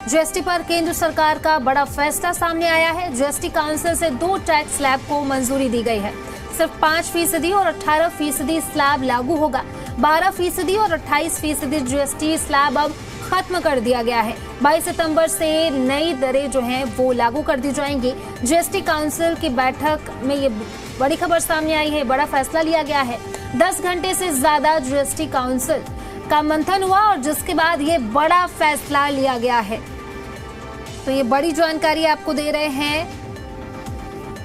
GST पर केंद्र सरकार का बड़ा फैसला सामने आया है। जीएसटी काउंसिल से 2 टैक्स स्लैब को मंजूरी दी गई है। सिर्फ 5% और 18% स्लैब लागू होगा। 12% और 28% जीएसटी स्लैब अब खत्म कर दिया गया है। 22 सितंबर से नई दरें जो हैं वो लागू कर दी जाएंगी। जीएसटी काउंसिल की बैठक में ये बड़ी खबर सामने आई है, बड़ा फैसला लिया गया है। 10 घंटे से ज्यादा जीएसटी काउंसिल का मंथन हुआ और जिसके बाद ये बड़ा फैसला लिया गया है। तो ये बड़ी जानकारी आपको दे रहे हैं।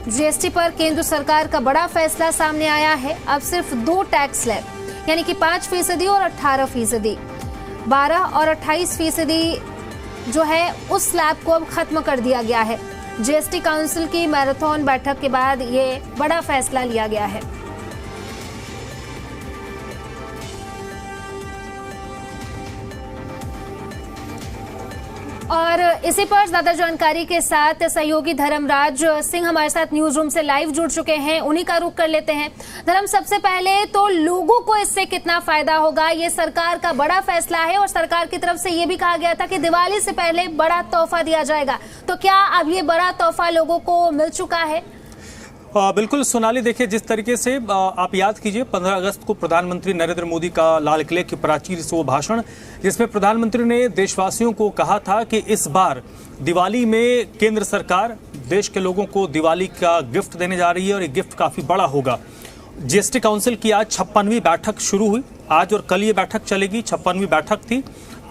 जीएसटी पर केंद्र सरकार का बड़ा फैसला सामने आया है। अब सिर्फ 2 टैक्स स्लैब यानी कि 5% और 18%, 12 और 28% जो है उस स्लैब को अब खत्म कर दिया गया है। जीएसटी काउंसिल की मैराथन बैठक के बाद ये बड़ा फैसला लिया गया है। और इसी पर ज्यादा जानकारी के साथ सहयोगी धर्मराज सिंह हमारे साथ न्यूज रूम से लाइव जुड़ चुके हैं, उन्हीं का रुख कर लेते हैं। धर्म, सबसे पहले तो लोगों को इससे कितना फायदा होगा? ये सरकार का बड़ा फैसला है और सरकार की तरफ से ये भी कहा गया था कि दिवाली से पहले बड़ा तोहफा दिया जाएगा, तो क्या अब ये बड़ा तोहफा लोगों को मिल चुका है? बिल्कुल सोनाली, देखिए जिस तरीके से आप याद कीजिए 15 अगस्त को प्रधानमंत्री नरेंद्र मोदी का लाल किले की प्राचीर से वो भाषण, जिसमें प्रधानमंत्री ने देशवासियों को कहा था कि इस बार दिवाली में केंद्र सरकार देश के लोगों को दिवाली का गिफ्ट देने जा रही है और ये गिफ्ट काफ़ी बड़ा होगा। जीएसटी काउंसिल की आज 56वीं बैठक शुरू हुई। आज और कल ये बैठक चलेगी। 56वीं बैठक थी।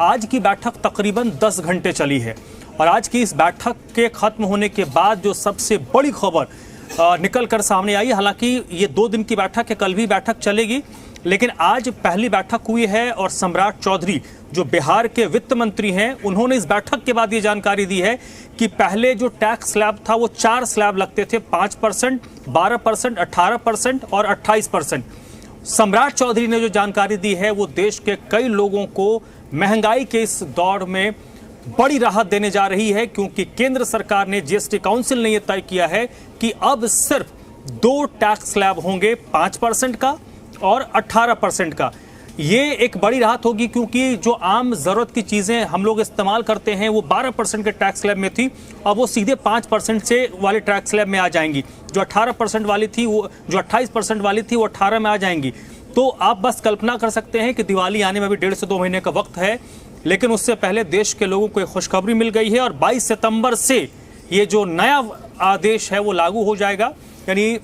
आज की बैठक तकरीबन 10 घंटे चली है और आज की इस बैठक के खत्म होने के बाद जो सबसे बड़ी खबर निकल कर सामने आई, हालांकि ये 2 दिन की बैठक है, कल भी बैठक चलेगी, लेकिन आज पहली बैठक हुई है और सम्राट चौधरी जो बिहार के वित्त मंत्री हैं, उन्होंने इस बैठक के बाद ये जानकारी दी है कि पहले जो टैक्स स्लैब था वो 4 स्लैब लगते थे, 5%, 12%, 18% और 28%। सम्राट चौधरी ने जो जानकारी दी है वो देश के कई लोगों को महंगाई के इस दौर में बड़ी राहत देने जा रही है, क्योंकि केंद्र सरकार ने, जीएसटी काउंसिल ने यह तय किया है कि अब सिर्फ 2 टैक्स स्लैब होंगे, 5% का और 18% का। ये एक बड़ी राहत होगी, क्योंकि जो आम जरूरत की चीजें हम लोग इस्तेमाल करते हैं वो 12% के टैक्स स्लैब में थी, अब वो सीधे 5% से वाले टैक्स स्लैब में आ जाएंगी। जो 18% वाली थी, वो जो 28% वाली थी वो 18 में आ जाएंगी। तो आप बस कल्पना कर सकते हैं कि दिवाली आने में भी 1.5 से 2 महीने का वक्त है, लेकिन उससे पहले देश के लोगों को एक खुशखबरी मिल गई है और 22 सितंबर से ये जो नया आदेश है वो लागू हो जाएगा। यानी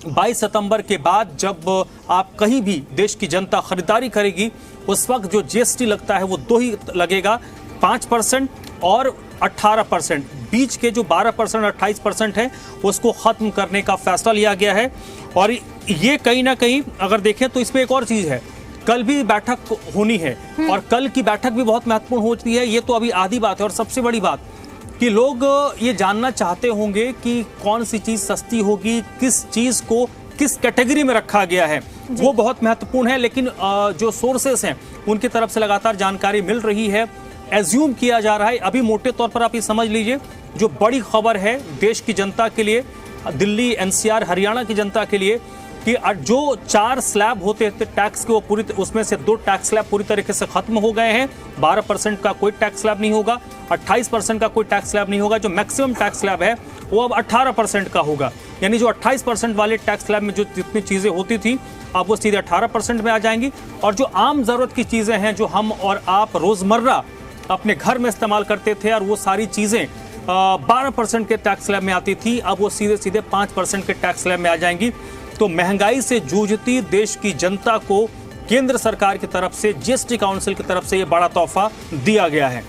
22 सितंबर के बाद जब आप कहीं भी देश की जनता खरीदारी करेगी, उस वक्त जो जीएसटी लगता है वो 2 ही लगेगा, 5% और 18%। बीच के जो 12% और 28% है उसको खत्म करने का फैसला लिया गया है। और ये कहीं ना कहीं अगर देखें तो इसमें एक और चीज है, कल भी बैठक होनी है और कल की बैठक भी बहुत महत्वपूर्ण होती है। ये तो अभी आधी बात है और सबसे बड़ी बात कि लोग ये जानना चाहते होंगे कि कौन सी चीज सस्ती होगी, किस चीज को किस कैटेगरी में रखा गया है, वो बहुत महत्वपूर्ण है। लेकिन जो सोर्सेस हैं उनकी तरफ से लगातार जानकारी मिल रही है, एज्यूम किया जा रहा है। अभी मोटे तौर पर आप ये समझ लीजिए, जो बड़ी खबर है देश की जनता के लिए, दिल्ली, एनसीआर, हरियाणा की जनता के लिए, कि जो 4 स्लैब होते थे टैक्स के, वो पूरी, उसमें से 2 टैक्स स्लैब पूरी तरीके से खत्म हो गए हैं। 12% का कोई टैक्स स्लैब नहीं होगा, 28% का कोई टैक्स स्लैब नहीं होगा। जो मैक्सिमम टैक्स स्लैब है वो अब 18% का होगा। यानी जो 28% वाले टैक्स स्लैब में जो जितनी चीजें होती थी अब वो सीधे 18% में आ जाएंगी। और जो आम जरूरत की चीजें हैं, जो हम और आप रोजमर्रा अपने घर में इस्तेमाल करते थे, और वो सारी चीजें 12% के टैक्स स्लैब में आती थी, अब वो सीधे सीधे 5% के टैक्स स्लैब में आ जाएंगी। तो महंगाई से जूझती देश की जनता को केंद्र सरकार की तरफ से, जीएसटी काउंसिल की तरफ से ये बड़ा तोहफा दिया गया है।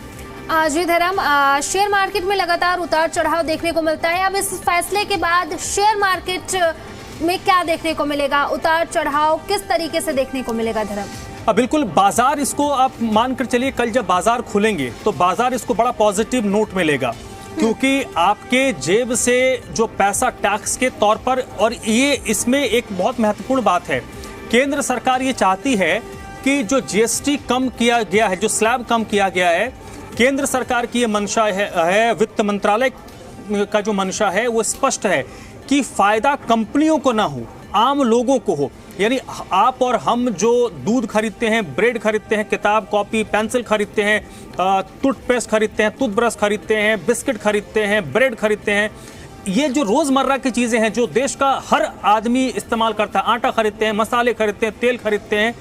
जी धर्म, शेयर मार्केट में लगातार उतार चढ़ाव देखने को मिलता है। अब इस फैसले के बाद शेयर मार्केट में क्या देखने को मिलेगा? उतार चढ़ाव किस तरीके से देखने को मिलेगा धर्म? बिल्कुल, बाजार इसको आप मानकर चलिए, कल जब बाजार खुलेंगे तो बाजार इसको बड़ा पॉजिटिव नोट में लेगा, क्योंकि आपके जेब से जो पैसा टैक्स के तौर पर, और ये इसमें एक बहुत महत्वपूर्ण बात है, केंद्र सरकार ये चाहती है कि जो जीएसटी कम किया गया है, जो स्लैब कम किया गया है, केंद्र सरकार की ये मंशा है, वित्त मंत्रालय का जो मंशा है वो स्पष्ट है कि फायदा कंपनियों को ना हो, आम लोगों को हो, यानी आप और हम जो दूध खरीदते हैं, ब्रेड खरीदते हैं, किताब कॉपी पेंसिल खरीदते हैं, टूथपेस्ट खरीदते हैं, टूथब्रश खरीदते हैं, बिस्किट खरीदते हैं, ब्रेड खरीदते हैं, ये जो रोजमर्रा की चीजें हैं जो देश का हर आदमी इस्तेमाल करता है, आटा खरीदते हैं, मसाले खरीदते हैं, तेल खरीदते हैं,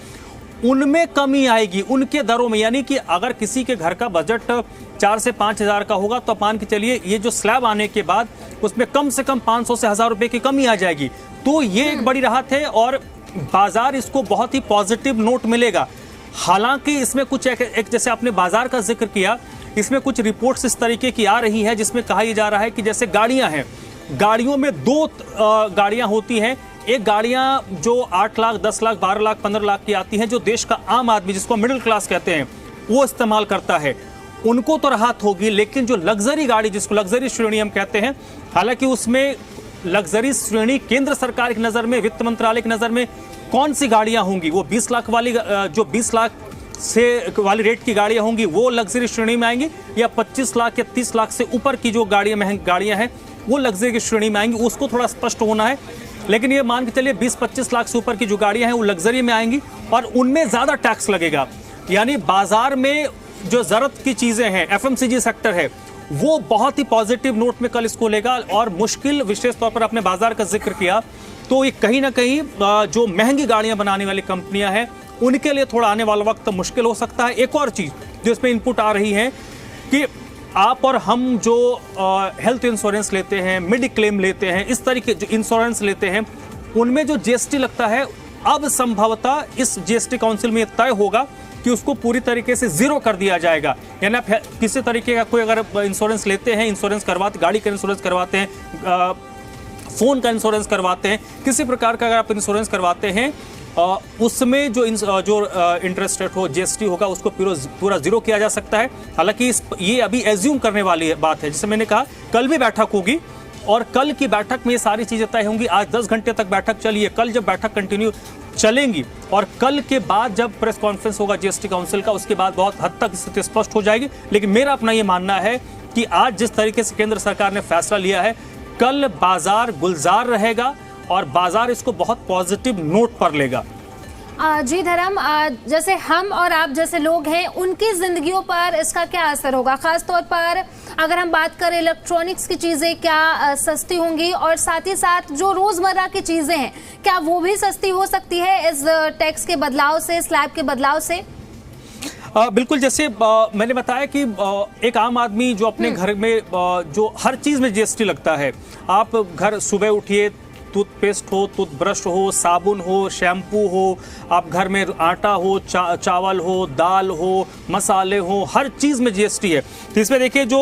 उनमें कमी आएगी उनके दरों में। यानी कि अगर किसी के घर का बजट 4 से 5 हज़ार का होगा तो मान के चलिए ये जो स्लैब आने के बाद उसमें कम से कम 500 से 1000 रुपए की कमी आ जाएगी। तो ये एक बड़ी राहत है और बाजार इसको बहुत ही पॉजिटिव नोट मिलेगा। हालांकि इसमें कुछ एक जैसे आपने बाजार का जिक्र किया, इसमें कुछ रिपोर्ट्स इस तरीके की आ रही है जिसमें कहा यह जा रहा है कि जैसे गाड़ियां हैं, गाड़ियों में 2 गाड़ियां होती हैं। एक गाड़ियां जो 8 लाख, 10 लाख, 12 लाख, 15 लाख की आती हैं, जो देश का आम आदमी जिसको मिडिल क्लास कहते हैं वो इस्तेमाल करता है, उनको तो राहत होगी। लेकिन जो लग्जरी गाड़ी, जिसको लग्जरी श्रेणी हम कहते हैं, हालांकि उसमें लग्जरी श्रेणी केंद्र सरकार की नज़र में, वित्त मंत्रालय की नज़र में कौन सी गाड़ियां होंगी, वो 20 लाख वाली, जो 20 लाख से वाली रेट की गाड़ियां होंगी वो लग्जरी श्रेणी में आएंगी, या 25 लाख या 30 लाख से ऊपर की जो गाड़ियां, महंगी गाड़ियां हैं वो लग्जरी की श्रेणी में आएंगी, उसको थोड़ा स्पष्ट होना है। लेकिन ये मान के चलिए 20-25 लाख से ऊपर की जो गाड़ियां हैं वो लग्जरी में आएंगी और उनमें ज़्यादा टैक्स लगेगा। यानी बाजार में जो ज़रूरत की चीज़ें हैं, FMCG सेक्टर है, वो बहुत ही पॉजिटिव नोट में कल इसको लेगा। और मुश्किल, विशेष तौर पर आपने बाजार का जिक्र किया, तो ये कहीं ना कहीं जो महंगी गाड़ियां बनाने वाली कंपनियां हैं उनके लिए थोड़ा आने वाला वक्त मुश्किल हो सकता है। एक और चीज़ जो इसमें इनपुट आ रही है कि आप और हम जो हेल्थ इंश्योरेंस लेते हैं, मेडिक्लेम लेते हैं, इस तरीके जो इंश्योरेंस लेते हैं, उनमें जो GST लगता है, अब संभवतः इस GST काउंसिल में तय होगा कि उसको पूरी तरीके से जीरो कर दिया जाएगा। यानी आप किसी तरीके का कोई अगर इंश्योरेंस लेते हैं, इंश्योरेंस करवाते, गाड़ी का इंश्योरेंस करवाते हैं, फ़ोन का इंश्योरेंस करवाते हैं, किसी प्रकार का अगर आप इंश्योरेंस करवाते हैं, उसमें जो इंटरेस्ट रेट हो, GST होगा, उसको पूरा जीरो किया जा सकता है। हालांकि ये अभी एज्यूम करने वाली बात है। जैसे मैंने कहा, कल भी बैठक होगी और कल की बैठक में ये सारी चीज़ें तय होंगी। आज 10 घंटे तक बैठक चली है, कल जब बैठक कंटिन्यू चलेंगी और कल के बाद जब प्रेस कॉन्फ्रेंस होगा GST काउंसिल का, उसके बाद बहुत हद तक स्थिति स्पष्ट हो जाएगी। लेकिन मेरा अपना ये मानना है कि आज जिस तरीके से केंद्र सरकार ने फैसला लिया है, कल बाजार गुलजार रहेगा और बाजार इसको बहुत पॉजिटिव नोट पर लेगा। जी धर्म, जैसे हम और आप जैसे लोग हैं, उनकी जिंदगियों पर इसका क्या असर होगा? खास तौर पर अगर हम बात करें इलेक्ट्रॉनिक्स की चीजें क्या सस्ती होंगी, और साथ ही साथ जो रोजमर्रा की चीजें हैं क्या वो भी सस्ती हो सकती है इस टैक्स के बदलाव से, स्लैब के बदलाव से? बिल्कुल, जैसे मैंने बताया कि एक आम आदमी जो अपने घर में जो हर चीज़ में GST लगता है, आप घर सुबह उठिए, टूथपेस्ट हो, टूथब्रश हो, साबुन हो, शैम्पू हो, आप घर में आटा हो, चावल हो, दाल हो, मसाले हो, हर चीज़ में GST है। तो इसमें देखिए जो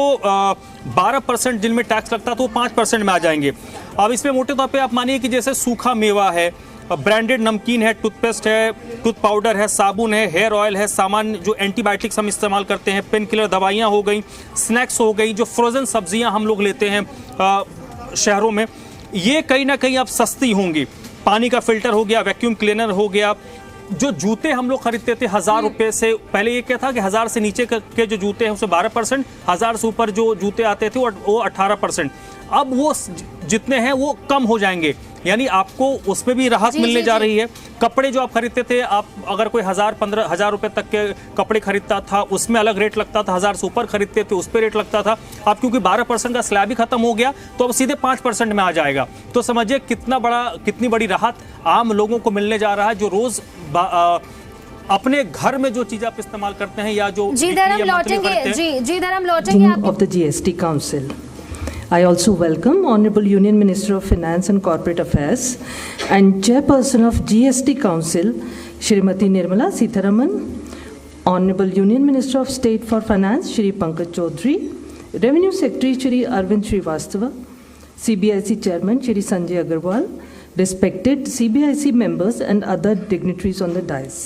12% जिनमें टैक्स लगता है तो वो 5% में आ जाएंगे। अब इसमें मोटे तौर पे आप मानिए कि जैसे सूखा मेवा है, ब्रांडेड नमकीन है, टूथपेस्ट है, टूथ पाउडर है, साबुन है, हेयर ऑयल है, सामान जो एंटीबायोटिक्स हम इस्तेमाल करते हैं, पेन किलर दवाइयाँ हो गई, स्नैक्स हो गई, जो फ्रोज़न सब्जियाँ हम लोग लेते हैं शहरों में, ये कहीं ना कहीं अब सस्ती होंगी। पानी का फिल्टर हो गया, वैक्यूम क्लीनर हो गया, जो जूते हम लोग खरीदते थे 1000 रुपये से, पहले ये क्या था कि 1000 से नीचे के जो जूते हैं उसे 12%, 1000 से ऊपर जो जूते आते थे वो 18%। अब वो जितने हैं वो कम हो जाएंगे, यानी आपको उसमें भी राहत मिलने जा रही है। कपड़े जो आप खरीदते थे, आप अगर कोई 1000-15,000 रुपए तक के कपड़े खरीदता था, उसमें अलग रेट लगता था, 1000 से ऊपर खरीदते थे उस पर रेट लगता था। अब क्योंकि 12% का स्लैब ही खत्म हो गया तो अब सीधे 5% में आ जाएगा। तो समझिए कितनी बड़ी राहत आम लोगों को मिलने जा रहा है, जो रोज अपने घर में जो चीज आप इस्तेमाल करते हैं या जो जी धर्म लौटेंगे of the GST Council. I also welcome Honorable Union Minister of Finance and Corporate Affairs and Chairperson of GST Council, Shrimati Nirmala Sitharaman, Honorable Union Minister of State for Finance, Shri Pankaj Chaudhary, Revenue Secretary, Shri Arvind Srivastava, CBIC Chairman, Shri Sanjay Agarwal, respected CBIC members and other dignitaries on the dais.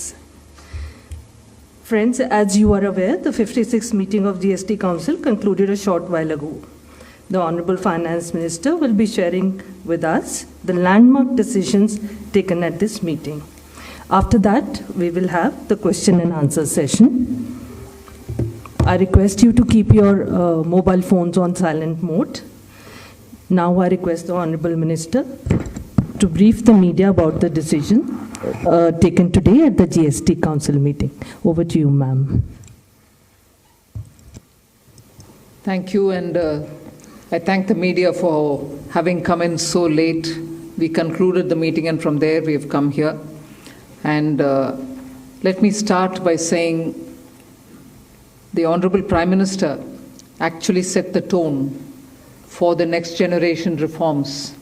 Friends, as you are aware, the 56th meeting of GST Council concluded a short while ago. The Honorable Finance Minister will be sharing with us the landmark decisions taken at this meeting. After that, we will have the question and answer session. I request you to keep your mobile phones on silent mode. Now I request the Honorable Minister to brief the media about the decision taken today at the GST Council meeting. Over to you, ma'am. Thank you, and I thank the media for having come in so late. We concluded the meeting, and from there we have come here. And let me start by saying the Honorable Prime Minister actually set the tone for the next generation reforms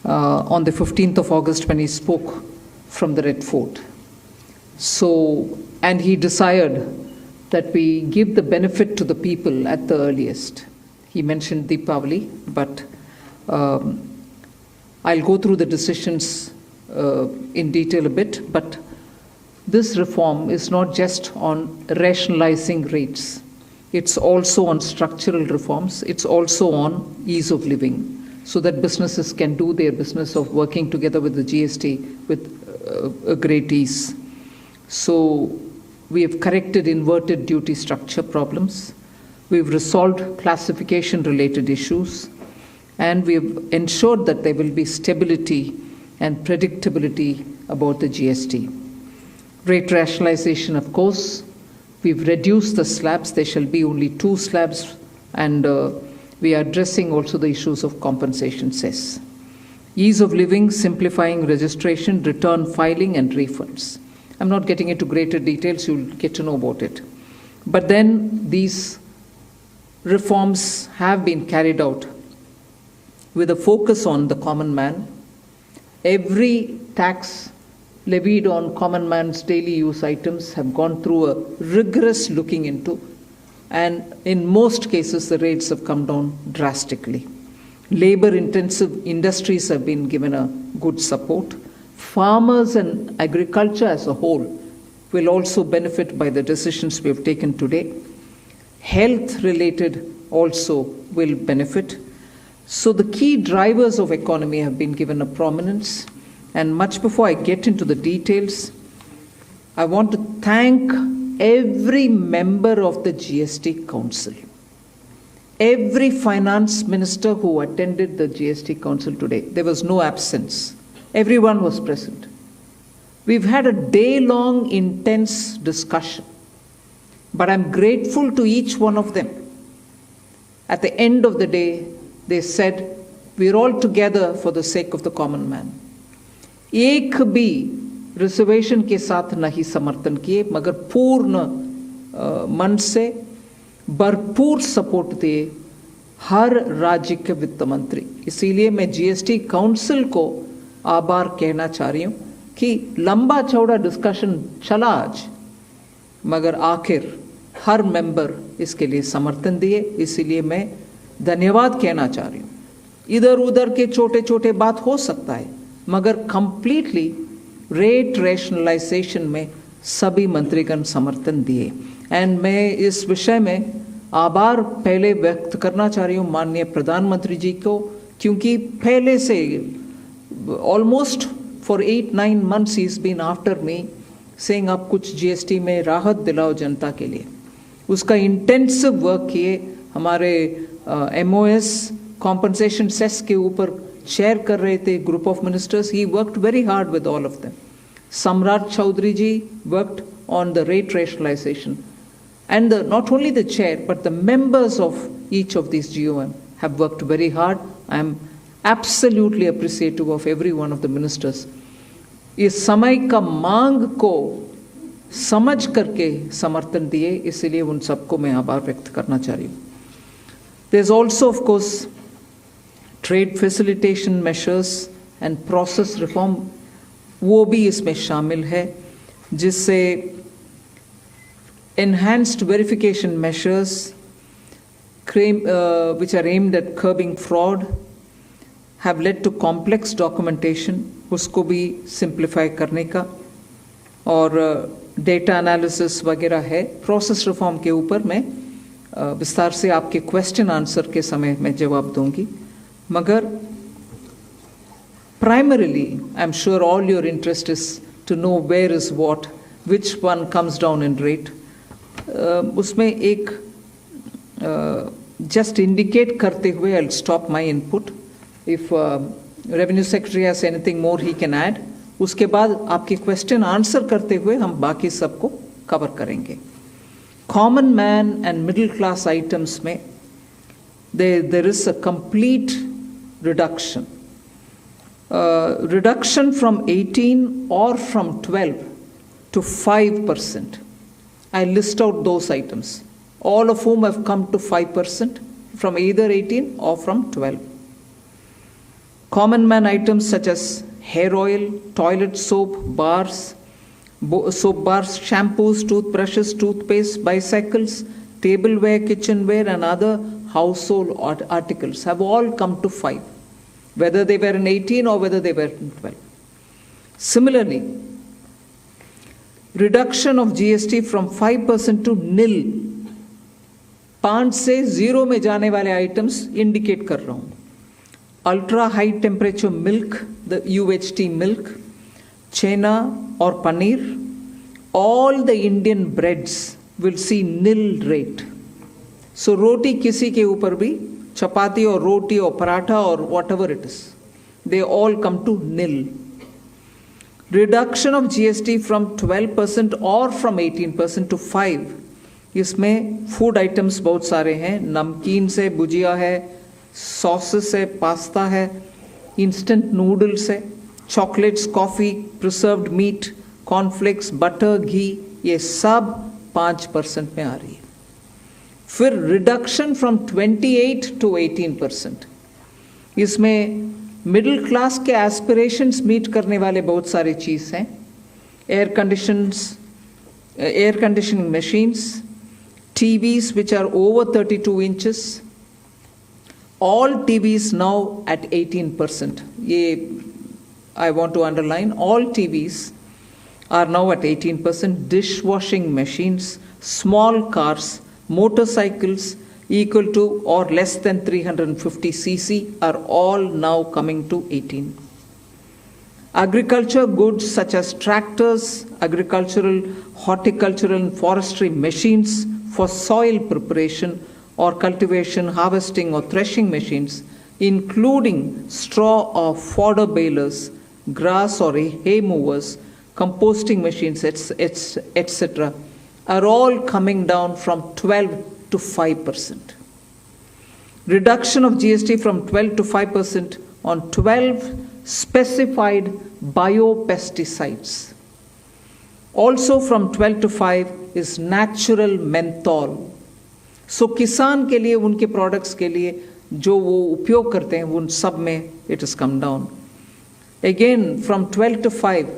on the 15th of August when he spoke from the Red Fort. So, and he desired that we give the benefit to the people at the earliest. He mentioned Deepavali, but I'll go through the decisions in detail a bit, but this reform is not just on rationalizing rates. It's also on structural reforms. It's also on ease of living, so that businesses can do their business of working together with the GST with a great ease. So we have corrected inverted duty structure problems. We've resolved classification-related issues. And we have ensured that there will be stability and predictability about the GST. Rate rationalization, of course. We've reduced the slabs. There shall be only 2 slabs. And we are addressing also the issues of compensation cess. Ease of living, simplifying registration, return filing, and refunds. I'm not getting into greater details. You'll get to know about it. But then these reforms have been carried out with a focus on the common man. Every tax levied on common man's daily use items have gone through a rigorous looking into, and in most cases the rates have come down drastically. Labor-intensive industries have been given a good support. Farmers and agriculture as a whole will also benefit by the decisions we have taken today. Health-related also will benefit. So the key drivers of economy have been given a prominence. And much before I get into the details, I want to thank every member of the GST Council, every finance minister who attended the GST Council today. There was no absence. Everyone was present. We've had a day-long intense discussion, but I'm grateful to each one of them. At the end of the day, they said, we're all together for the sake of the common man. एक भी reservation के साथ नहीं समर्थन किए, मगर पूर्ण मन से भरपूर सपोर्ट दिए हर राज्य के वित्त मंत्री. इसीलिए मैं जीएसटी काउंसिल को आभार कहना चाह रही हूँ कि लंबा चौड़ा डिस्कशन चला आज, मगर आखिर हर मेंबर इसके लिए समर्थन दिए. इसीलिए मैं धन्यवाद कहना चाह रही हूँ. इधर उधर के छोटे छोटे बात हो सकता है, मगर कंप्लीटली रेट रैशनलाइजेशन में सभी मंत्रीगण समर्थन दिए. एंड मैं इस विषय में आभार पहले व्यक्त करना चाह रही हूँ माननीय प्रधानमंत्री जी को, क्योंकि पहले से ऑलमोस्ट फॉर 8-9 months ही is been after me saying आप कुछ जीएसटी में राहत दिलाओ जनता के लिए. उसका इंटेंसिव वर्क किए. हमारे MOS कॉम्पनसेशन सेस के ऊपर शेयर कर रहे थे group of ministers. He worked very hard with all of them. सम्राट चौधरी जी worked on the rate rationalization, and not only the chair but the members of each of these GOM have worked very hard. I am absolutely appreciative of every one of the ministers. इस समय का मांग को समझ करके समर्थन दिए, इसलिए उन सबको मैं आभार व्यक्त करना चाह रही हूँ. There's also of course trade facilitation measures and process reform, वो भी इसमें शामिल है, जिससे enhanced verification measures which are aimed at curbing fraud have led to complex documentation, उसको भी simplify करने का, और data analysis वगैरह है. Process reform के ऊपर मैं विस्तार से आपके question answer के समय में जवाब दूंगी. मगर primarily, I'm sure all your interest is to know where is what, which one comes down in rate. उसमें एक just indicate करते हुए I'll stop my input. If Revenue Secretary has anything more he can add. उसके बाद आपके question answer करते हुए हम बाकी सबको कवर करेंगे. Common man and middle class items में there is a complete reduction. Reduction from 18 or from 12 to 5%. I list out those items, all of whom have come to 5% from either 18 or from 12. Common man items such as hair oil, toilet soap, bars, soap bars, shampoos, toothbrushes, toothpaste, bicycles, tableware, kitchenware, and other household articles have all come to 5, whether they were in 18 or whether they were in 12. Similarly, reduction of GST from 5% to nil. 5 से 0 में जाने वाले items indicate कर रहा हूँ. Ultra high temperature milk, the UHT milk, chena or paneer, all the Indian breads will see nil rate. So roti kisi ke upar bhi, chapati or roti or paratha or whatever it is, they all come to nil. Reduction of GST from 12% or from 18% to 5. इसमें food items बहुत सारे हैं. नमकीन से भुजिया है, sauces है, pasta है, instant noodles है, chocolates, coffee, preserved meat, cornflakes, butter, घी, ये सब 5% में आ रही है. फिर रिडक्शन फ्रॉम 28 to 18%. इसमें मिडिल क्लास के एस्पिरेशंस मीट करने वाले बहुत सारे चीज़ हैं. Air conditioning machines, TVs which are over 32 inches, all TVs now at 18%. I want to underline, all TVs are now at 18%. Dishwashing machines, small cars, motorcycles equal to or less than 350 cc are all now coming to 18. Agriculture goods such as tractors, agricultural, horticultural and forestry machines for soil preparation or cultivation, harvesting or threshing machines, including straw or fodder balers, grass or hay movers, composting machines, etc., are all coming down from 12 to 5%. Reduction of GST from 12 to 5% on 12 specified biopesticides. Also from 12 to 5 is natural menthol. So किसान के लिए, उनके products के लिए जो वो उपयोग करते हैं, उन सब में it has come down. Again from 12 to 5,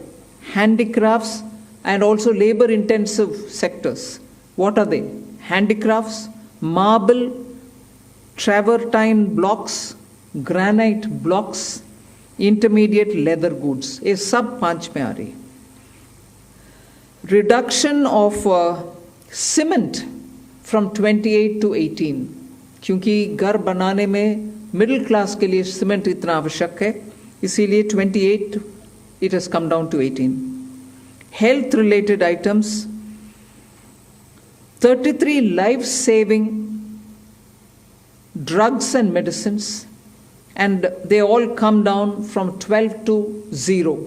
handicrafts and also labor intensive sectors. What are they? Handicrafts, marble, travertine blocks, granite blocks, intermediate leather goods. ये सब 5 में आ रही है. Reduction of cement from 28 to 18, क्योंकि घर बनाने में मिडिल क्लास के लिए सीमेंट इतना आवश्यक है, इसीलिए 28 it has come down to 18. Health related items, 33 life saving drugs and medicines, and they all come down from 12 to 0.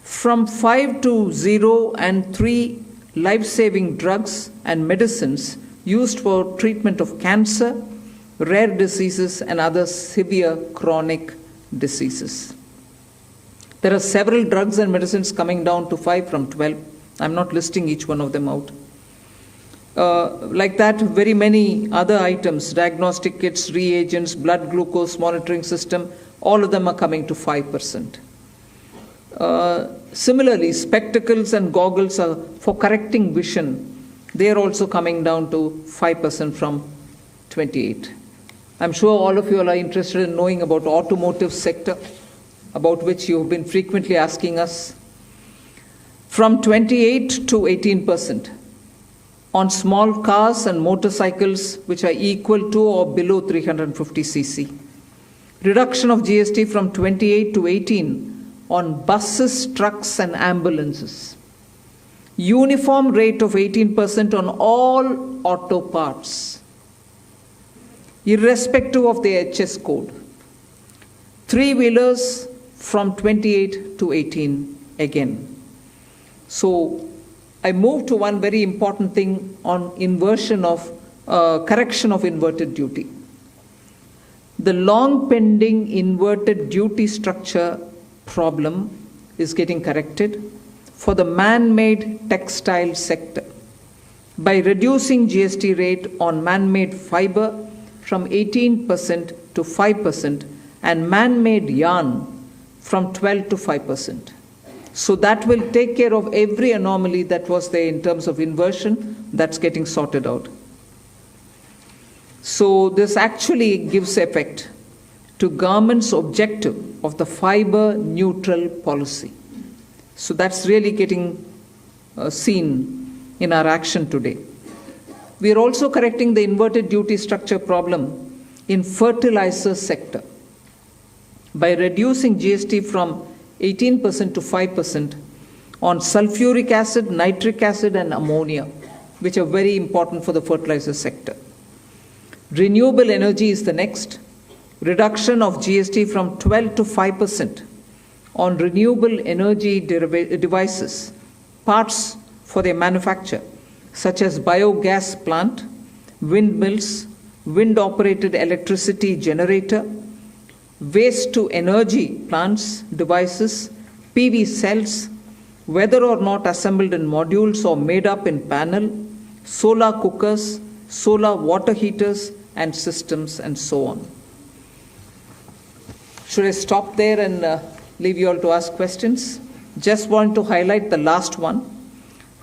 From 5 to 0 and 3 life-saving drugs and medicines used for treatment of cancer, rare diseases and other severe chronic diseases. There are several drugs and medicines coming down to 5 from 12. I'm not listing each one of them out. Like that, very many other items, diagnostic kits, reagents, blood glucose monitoring system, all of them are coming to 5%. Similarly, spectacles and goggles are for correcting vision. They are also coming down to 5% from 28. I'm sure all of you are interested in knowing about automotive sector, about which you have been frequently asking us. From 28 to 18% on small cars and motorcycles which are equal to or below 350 cc. Reduction of GST from 28 to 18 on buses, trucks and ambulances. Uniform rate of 18% on all auto parts, irrespective of the HS code. Three-wheelers from 28 to 18 again. So I move to one very important thing on correction of inverted duty. The long pending inverted duty structure problem is getting corrected for the man-made textile sector by reducing GST rate on man-made fiber from 18% to 5% and man-made yarn from 12 to 5%. So that will take care of every anomaly that was there in terms of inversion. That's getting sorted out. So this actually gives effect to government's objective of the fiber neutral policy. So that's really getting seen in our action today. We are also correcting the inverted duty structure problem in fertilizer sector by reducing GST from 18% to 5% on sulfuric acid, nitric acid, and ammonia, which are very important for the fertilizer sector. Renewable energy is the next. Reduction of GST from 12 to 5% on renewable energy devices, parts for their manufacture, such as biogas plant, windmills, wind-operated electricity generator, waste-to-energy plants, devices, PV cells, whether or not assembled in modules or made up in panel, solar cookers, solar water heaters, and systems, and so on. Should I stop there and leave you all to ask questions? Just want to highlight the last one,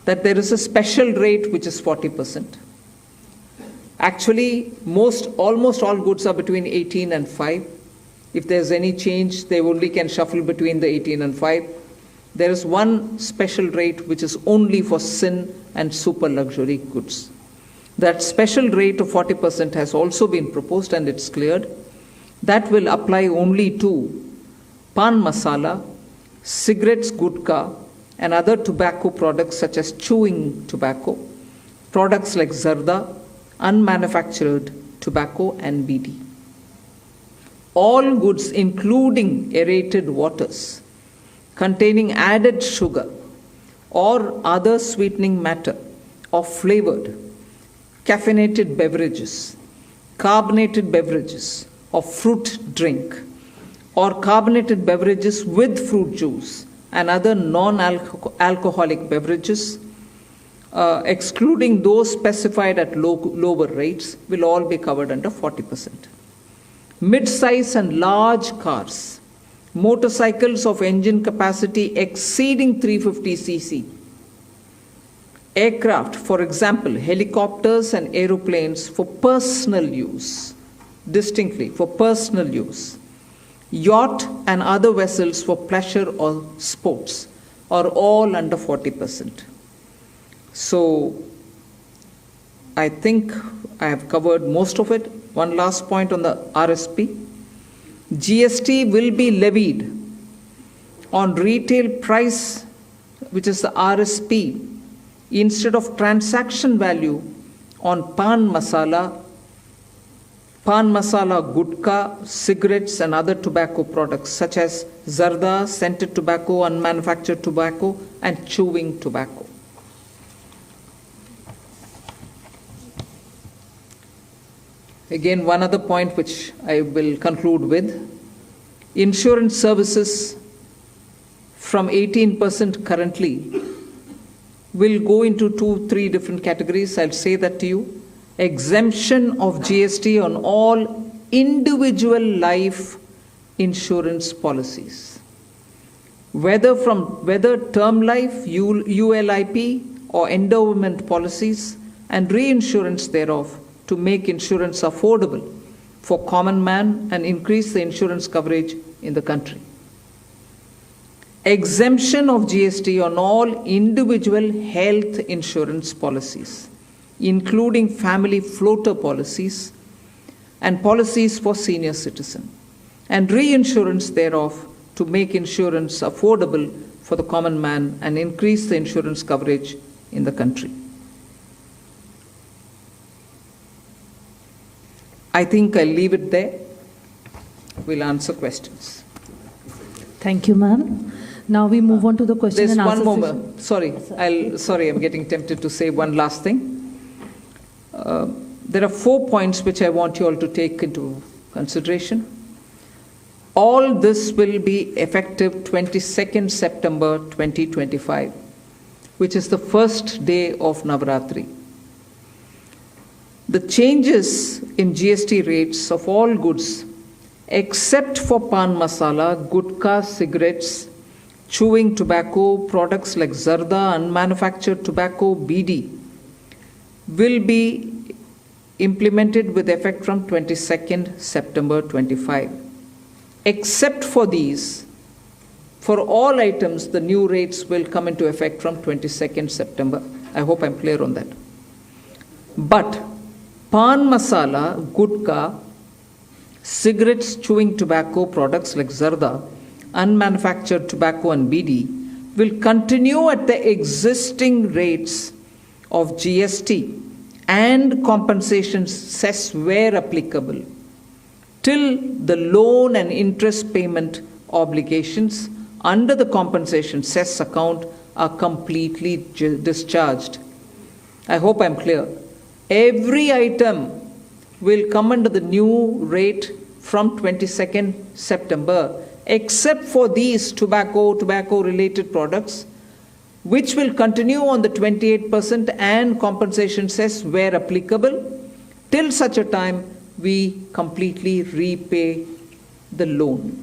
that there is a special rate which is 40%. Actually, almost all goods are between 18 and 5. If there's any change, they only can shuffle between the 18 and 5. There is one special rate which is only for sin and super luxury goods. That special rate of 40% has also been proposed and it's cleared. That will apply only to pan masala, cigarettes, gutka, and other tobacco products such as chewing tobacco, products like zarda, unmanufactured tobacco, and BD. All goods, including aerated waters, containing added sugar or other sweetening matter or flavored, caffeinated beverages, carbonated beverages, or fruit drink, or carbonated beverages with fruit juice and other non-alcoholic beverages, excluding those specified at lower rates, will all be covered under 40%. Mid-size and large cars, motorcycles of engine capacity exceeding 350 cc, aircraft, for example, helicopters and aeroplanes for personal use, distinctly for personal use, yacht and other vessels for pleasure or sports are all under 40%. So I think I have covered most of it. One last point on the RSP. GST will be levied on retail price, which is the RSP, instead of transaction value on pan masala, gutka, cigarettes, and other tobacco products such as zarda, scented tobacco, unmanufactured tobacco, and chewing tobacco. Again, one other point which I will conclude with. Insurance services from 18% currently will go into 2-3 different categories. I'll say that to you. Exemption of GST on all individual life insurance policies, whether term life, ULIP, or endowment policies, and reinsurance thereof, to make insurance affordable for common man and increase the insurance coverage in the country. Exemption of GST on all individual health insurance policies, including family floater policies and policies for senior citizen, and reinsurance thereof to make insurance affordable for the common man and increase the insurance coverage in the country. I think I'll leave it there. will answer questions. Thank you, ma'am. Now we move on to the question There's and answer one more. session. Sorry, I'm getting tempted to say one last thing. There are 4 points which I want you all to take into consideration. All this will be effective 22nd September 2025, which is the first day of Navaratri. The changes in GST rates of all goods, except for pan masala, gutka, cigarettes, chewing tobacco, products like zarda, unmanufactured tobacco, BD, will be implemented with effect from 22nd September 25. Except for these, for all items, the new rates will come into effect from 22nd September. I hope I'm clear on that. But pan masala, gutka, cigarettes, chewing tobacco, products like zarda, unmanufactured tobacco and BD will continue at the existing rates of GST and compensation cess where applicable till the loan and interest payment obligations under the compensation cess account are completely discharged. I hope I'm clear. Every item will come under the new rate from 22nd September, except for these tobacco-related products, which will continue on the 28% and compensation cess where applicable, till such a time we completely repay the loan.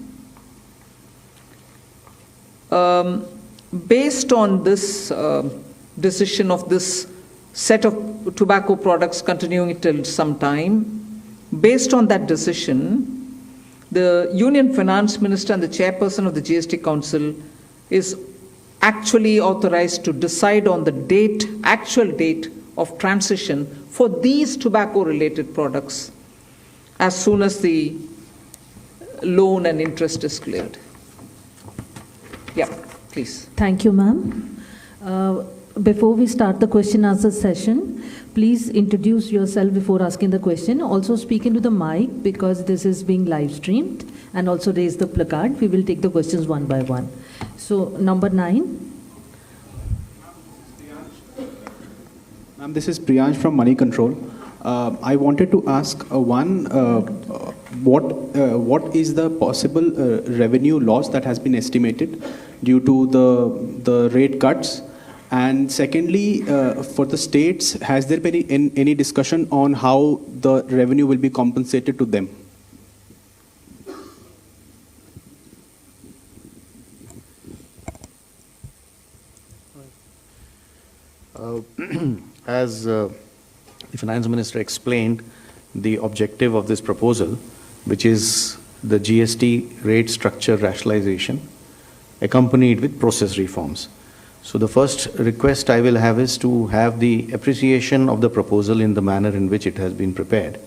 Based on this decision of this set of tobacco products continuing till some time, based on that decision, the Union Finance Minister and the Chairperson of the GST Council is actually authorized to decide on the actual date of transition for these tobacco-related products as soon as the loan and interest is cleared. Yeah, please. Thank you, ma'am. Before we start the question answer session, please introduce yourself before asking the question. Also speak into the mic because this is being live streamed, and also raise the placard. We will take the questions one by one. So, number 9. Ma'am, this is Priyansh from Money Control. I wanted to ask what is the possible revenue loss that has been estimated due to the rate cuts? And secondly, for the states, has there been any discussion on how the revenue will be compensated to them? As the Finance Minister explained, the objective of this proposal, which is the GST rate structure rationalization, accompanied with process reforms. So the first request I will have is to have the appreciation of the proposal in the manner in which it has been prepared,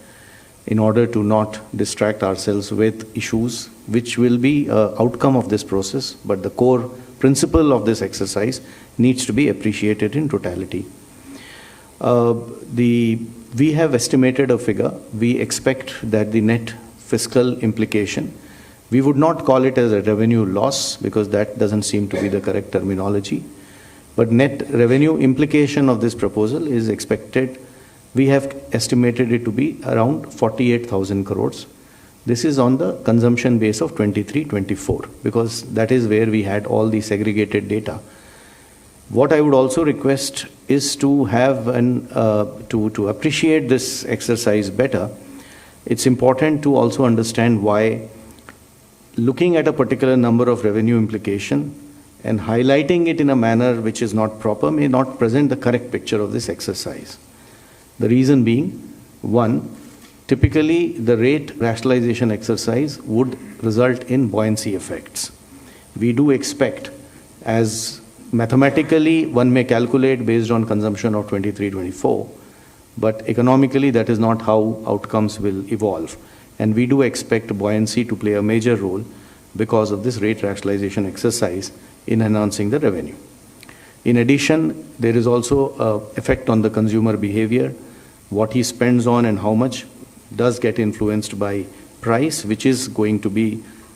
in order to not distract ourselves with issues which will be an outcome of this process, but the core principle of this exercise needs to be appreciated in totality. We have estimated a figure. We expect that the net fiscal implication, we would not call it as a revenue loss because that doesn't seem to be the correct terminology. But net revenue implication of this proposal is expected, we have estimated it to be around 48,000 crores. This is on the consumption base of 23-24 because that is where we had all the segregated data. What I would also request is to have to appreciate this exercise better. It's important to also understand why looking at a particular number of revenue implication and highlighting it in a manner which is not proper may not present the correct picture of this exercise. The reason being, one, typically the rate rationalization exercise would result in buoyancy effects. We do expect, as mathematically one may calculate based on consumption of 23-24, but economically that is not how outcomes will evolve. And we do expect buoyancy to play a major role because of this rate rationalization exercise in enhancing the revenue. In addition, there is also an effect on the consumer behavior. What he spends on and how much does get influenced by price, which is going to be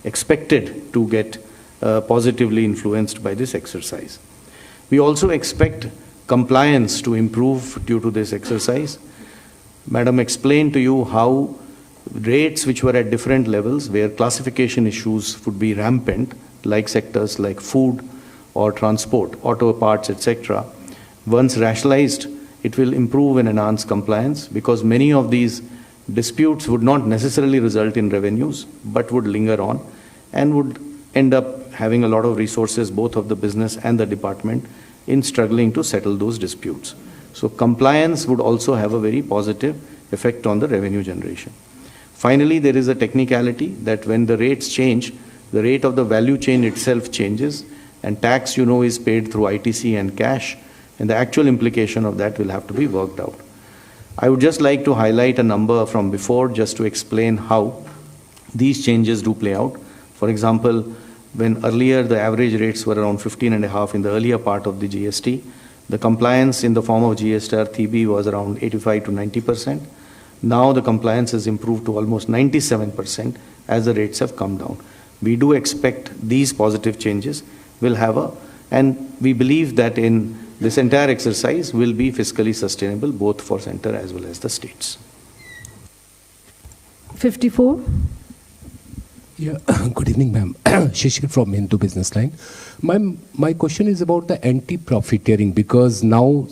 expected to get positively influenced by this exercise. We also expect compliance to improve due to this exercise. Madam explained to you how rates which were at different levels, where classification issues would be rampant, like sectors like food or transport, auto parts, etc. Once rationalized, it will improve and enhance compliance, because many of these disputes would not necessarily result in revenues, but would linger on and would end up having a lot of resources, both of the business and the department, in struggling to settle those disputes. So compliance would also have a very positive effect on the revenue generation. Finally, there is a technicality that when the rates change, the rate of the value chain itself changes, and tax, you know, is paid through ITC and cash, and the actual implication of that will have to be worked out. I would just like to highlight a number from before just to explain how these changes do play out. For example, when earlier the average rates were around 15.5 in the earlier part of the GST, the compliance in the form of GSTR TB was around 85 to 90%. Now the compliance has improved to almost 97% as the rates have come down. We do expect these positive changes will have and we believe that in this entire exercise will be fiscally sustainable both for center as well as the states. 54. Yeah, good evening, ma'am. Shishir from Hindu Business Line. My question is about the anti-profiteering, because now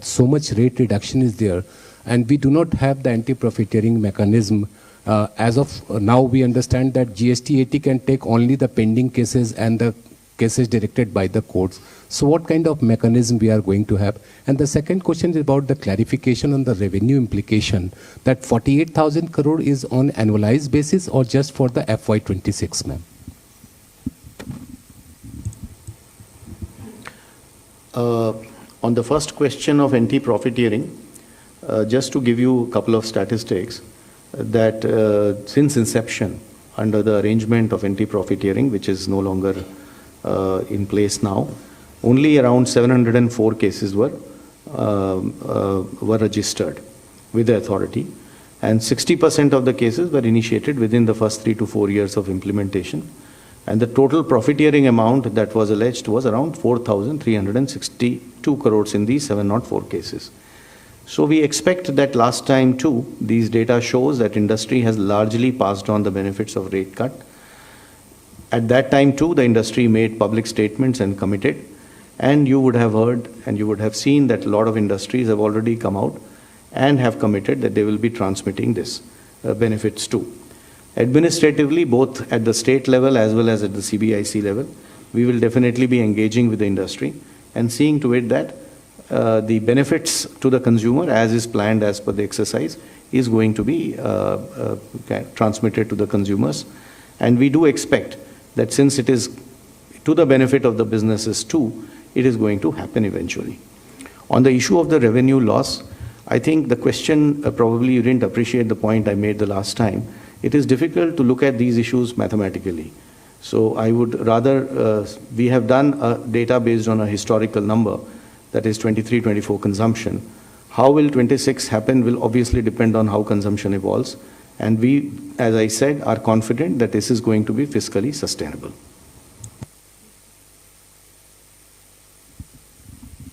so much rate reduction is there, and we do not have the anti-profiteering mechanism. As of now, we understand that GST 80 can take only the pending cases and the cases directed by the courts. So what kind of mechanism we are going to have? And the second question is about the clarification on the revenue implication, that 48,000 crore is on annualized basis or just for the FY26, ma'am? On the first question of anti-profiteering, just to give you a couple of statistics, that since inception, under the arrangement of anti-profiteering, which is no longer in place now, only around 704 cases were registered with the authority, and 60% of the cases were initiated within the first 3 to 4 years of implementation, and the total profiteering amount that was alleged was around 4,362 crores in these 704 cases. So we expect that last time too, these data shows that industry has largely passed on the benefits of rate cut. At that time too, the industry made public statements and committed, and you would have heard and you would have seen that a lot of industries have already come out and have committed that they will be transmitting this benefits too. Administratively, both at the state level as well as at the CBIC level, we will definitely be engaging with the industry and seeing to it that the benefits to the consumer, as is planned as per the exercise, is going to be transmitted to the consumers. And we do expect that since it is to the benefit of the businesses too, it is going to happen eventually. On the issue of the revenue loss, I think the question, probably you didn't appreciate the point I made the last time. It is difficult to look at these issues mathematically. So I would rather, we have done a data based on a historical number, that is 23-24 consumption. How will 26 happen will obviously depend on how consumption evolves. And we, as I said, are confident that this is going to be fiscally sustainable.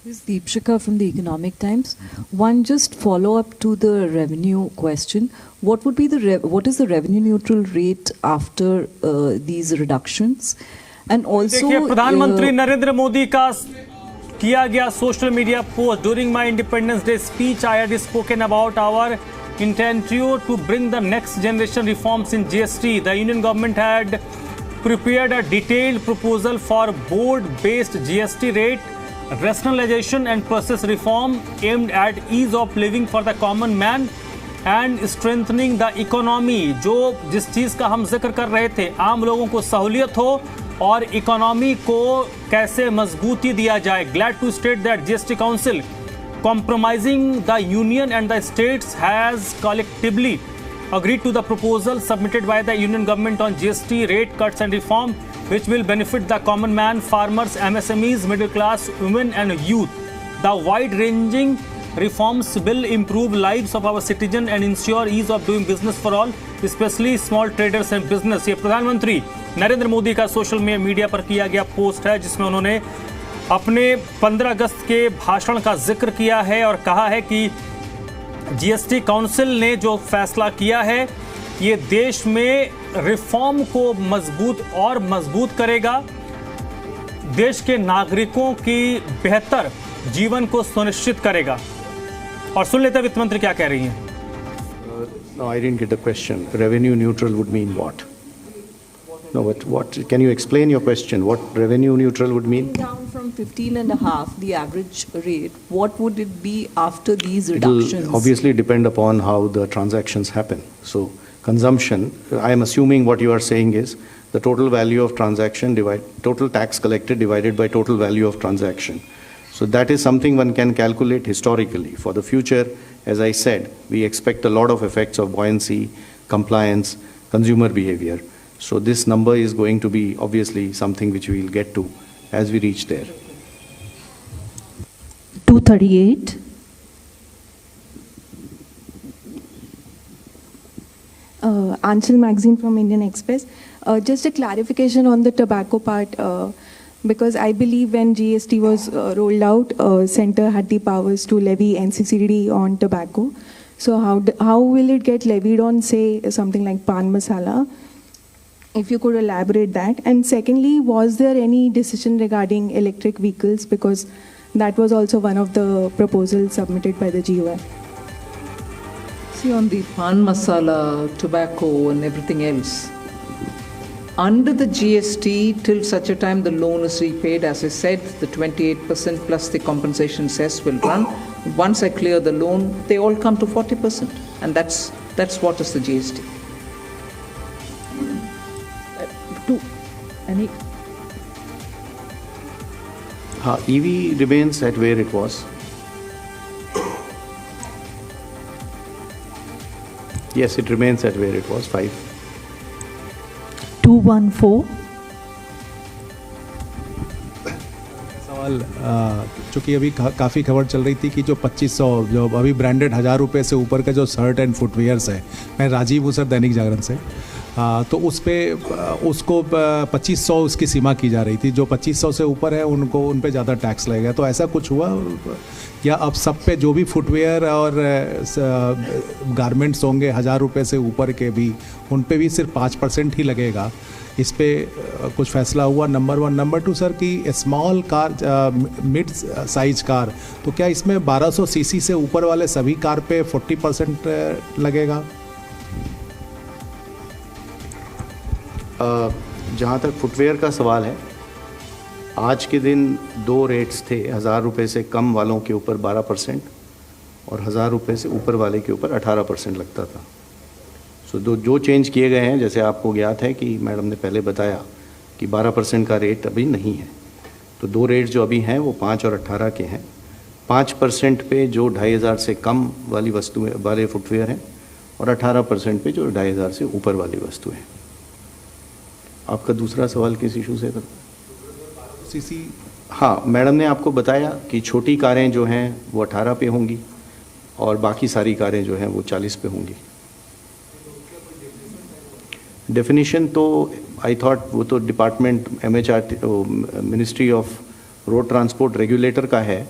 This is Deepshika from the Economic Times. One just follow-up to the revenue question. What would be what is the revenue neutral rate after these reductions? And also, देखिए, प्रधानमंत्री नरेंद्र मोदी का किया गया social media post during my Independence Day speech. I had spoken about our intentio to bring the next generation reforms in GST. The Union government had prepared a detailed proposal for board-based GST rate rationalization and process reform aimed at ease of living for the common man and strengthening the economy. जो जिस चीज का हम जिक्र कर रहे थे, आम लोगों को सहूलियत हो और इकोनॉमी को कैसे मजबूती दिया जाए. Glad to state that GST Council, comprising the union and the states, has collectively agreed to the proposal submitted by the union government on GST rate cuts and reform, which will benefit the common man, farmers, MSMEs, middle class, women and youth. The wide-ranging reforms will improve lives of our citizens and ensure ease of doing business for all, especially small traders and business। ये प्रधानमंत्री नरेंद्र मोदी का social media पर किया गया post है, जिसमें उन्होंने अपने 15 अगस्त के भाषण का जिक्र किया है और कहा है कि जीएसटी काउंसिल ने जो फैसला किया है ये देश में रिफॉर्म को मजबूत करेगा, देश के नागरिकों की बेहतर जीवन को सुनिश्चित करेगा। और सुन लेते हैं वित्त मंत्री क्या कह रही हैं। No, I didn't get the question. Revenue neutral would mean what? No, but what? Can you explain your question? What revenue neutral would mean? Down from 15.5, the average rate, what would it be after these reductions? It will obviously depend upon how the transactions happen. So consumption, I am assuming what you are saying is the total value of transaction total tax collected divided by total value of transaction. So that is something one can calculate historically. For the future, as I said, we expect a lot of effects of buoyancy, compliance, consumer behavior. So this number is going to be obviously something which we will get to as we reach there. 238. Anshul Magazine from Indian Express. Just a clarification on the tobacco part, because I believe when GST was rolled out, Centre had the powers to levy NCCD on tobacco. So how will it get levied on, say, something like pan masala? If you could elaborate that. And secondly, was there any decision regarding electric vehicles? Because that was also one of the proposals submitted by the GUI. See, on the pan masala, tobacco and everything else, under the GST, till such a time the loan is repaid, as I said, the 28% plus the compensation cess will run. Once I clear the loan, they all come to 40%. And that's what is the GST. EV remains at where it was. Yes, it remains at where it was, 5. 214. सवाल चूँकि अभी काफ़ी खबर चल रही थी कि जो 2500 जो अभी ब्रांडेड 1000 रुपये से ऊपर का जो शर्ट एंड फुटवेयर्स है, मैं राजीव हूँ सर, दैनिक जागरण से, तो उस पर उसको 2500 उसकी सीमा की जा रही थी। जो 2500 से ऊपर है उन पे ज़्यादा टैक्स लगेगा, तो ऐसा कुछ हुआ या अब सब पे जो भी फुटवेयर और गारमेंट्स होंगे 1000 रुपये से ऊपर के भी, उन पे भी सिर्फ 5% ही लगेगा? इस पे कुछ फैसला हुआ? नंबर 1। नंबर 2 सर कि small car, mid size car, तो क्या इसमें 1200 सीसी से ऊपर वाले सभी कार पे 40% लगेगा? जहाँ तक फुटवेयर का सवाल है, आज के दिन 2 रेट्स थे। 1000 रुपये से कम वालों के ऊपर 12% और 1000 रुपये से ऊपर वाले के ऊपर 18% लगता था। सो जो चेंज किए गए हैं, जैसे आपको ज्ञात है कि मैडम ने पहले बताया कि 12% का रेट अभी नहीं है, तो 2 रेट जो अभी हैं वो 5 और 18 के हैं। 5% पे जो 2500 से कम वाली वस्तुएं वाले फुटवेयर हैं और 18% पे जो 2500 से ऊपर वाली वस्तुएं। आपका दूसरा सवाल किस इशू से था? सीसी। हाँ, मैडम ने आपको बताया कि छोटी कारें जो हैं वो 18 पे होंगी और बाकी सारी कारें जो हैं वो 40 पे होंगी। डेफिनेशन तो आई थॉट वो तो department MHRT ministry of road transport regulator का है।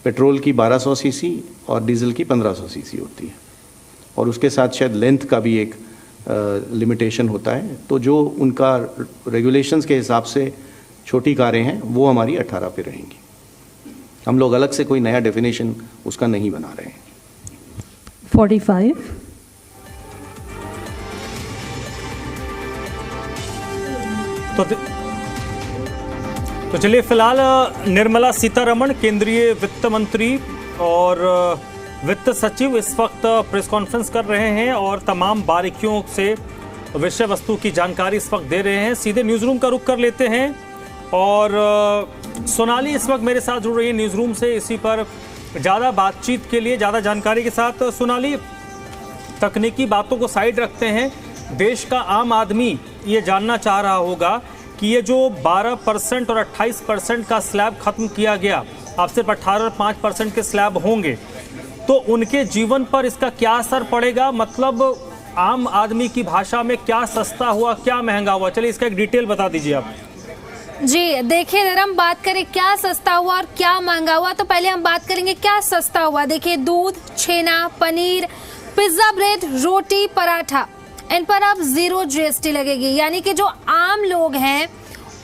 पेट्रोल की 1200 सीसी और डीजल की 1500 सीसी होती है, और उसके साथ शायद लेंथ का भी एक लिमिटेशन होता है। तो जो उनका रेगुलेशंस के हिसाब से छोटी कारें हैं वो हमारी 18 पे रहेंगी। हम लोग अलग से कोई नया डेफिनेशन उसका नहीं बना रहे हैं। 45। तो चलिए, फिलहाल निर्मला सीतारमण, केंद्रीय वित्त मंत्री और वित्त सचिव इस वक्त प्रेस कॉन्फ्रेंस कर रहे हैं और तमाम बारीकियों से विषय वस्तु की जानकारी इस वक्त दे रहे हैं। सीधे न्यूज़ रूम का रुख कर लेते हैं और सोनाली इस वक्त मेरे साथ जुड़ रही है न्यूज़ रूम से, इसी पर ज़्यादा बातचीत के लिए, ज़्यादा जानकारी के साथ। सोनाली, तकनीकी बातों को साइड रखते हैं, देश का आम आदमी ये जानना चाह रहा होगा कि ये जो 12% और 28% का स्लैब खत्म किया गया, अब सिर्फ 18 और 5% के स्लैब होंगे, तो उनके जीवन पर इसका क्या असर पड़ेगा, मतलब आम आदमी की भाषा में क्या सस्ता हुआ क्या महंगा हुआ, चलिए इसका एक डिटेल बता दीजिए आप। जी देखिए, अगर हम बात करें क्या सस्ता हुआ और क्या महंगा हुआ, तो पहले हम बात करेंगे क्या सस्ता हुआ। देखिए, दूध, छेना, पनीर, पिज्जा, ब्रेड, रोटी, पराठा, इन पर अब 0 GST लगेगी। यानी कि जो आम लोग हैं